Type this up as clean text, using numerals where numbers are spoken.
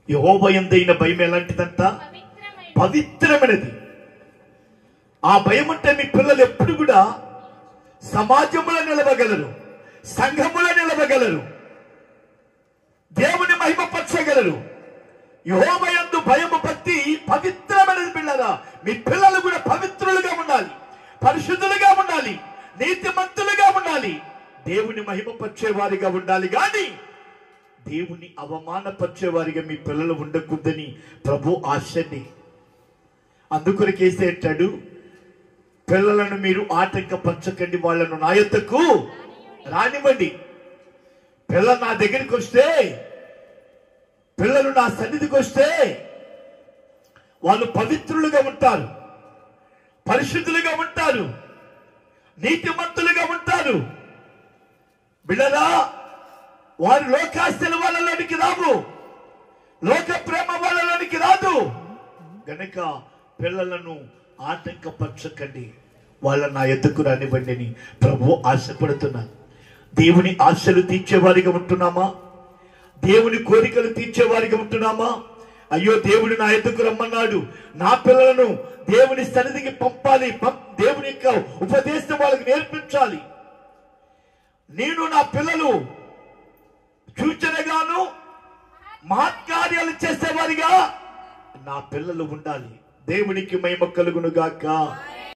యెహోవా యందైన భయం ఎలాంటిదంట? పవిత్రమైనది. ఆ భయం అంటే మీ పిల్లలు ఎప్పుడు కూడా సమాజంలో నిలవగలరు, సంఘములో నిలవగలరు, దేవుని మహిమపరచగలరు. యెహోవా యందు భయము భక్తి పవిత్రమైనది. పిల్లరా, మీ పిల్లలు కూడా పవిత్రులుగా ఉండాలి, పరిశుద్ధులుగా ఉండాలి, నీతిమంతులుగా ఉండాలి, దేవుని మహిమపరిచేవారిగా ఉండాలి. కానీ దేవుని అవమానపరిచేవారిగా మీ పిల్లలు ఉండకూడదని ప్రభు ఆశని. అందుకొరకేసే అంటాడు, పిల్లలను మీరు ఆటంకపరచకండి, వాళ్ళను నా యొద్దకు రానివ్వండి. పిల్లలు నా దగ్గరికి వస్తే, పిల్లలు నా సన్నిధికి వస్తే వాళ్ళు పవిత్రులుగా ఉంటారు, పరిశుద్ధులుగా ఉంటారు, నీతిమంతులుగా ఉంటారు. బిడ్డలా, వారు లోకాస్తుల వాళ్ళలోనికి రావు, లోక ప్రేమ వాళ్ళలోనికి రాదు. గనక పిల్లలను ఆటంకపరచకండి, వాళ్ళ నా ఎద్దుకు రానివ్వండి అని ప్రభు ఆశపడుతున్నాను. దేవుని ఆశలు తీర్చేవారిగా ఉంటున్నామా? దేవుని కోరికలు తీర్చేవారిగా ఉంటున్నామా? అయ్యో, దేవుడు నా ఎద్దుకు రమ్మన్నాడు, నా పిల్లలను దేవుని సన్నిధికి పంపాలి, దేవుని యొక్క ఉపదేశం వాళ్ళకి నేర్పించాలి. నేను నా పిల్లలు సూచనగాను మహత్కార్యాలు చేసేవారిగా నా పిల్లలు ఉండాలి. దేవునికి మహిమ కలుగును గాక.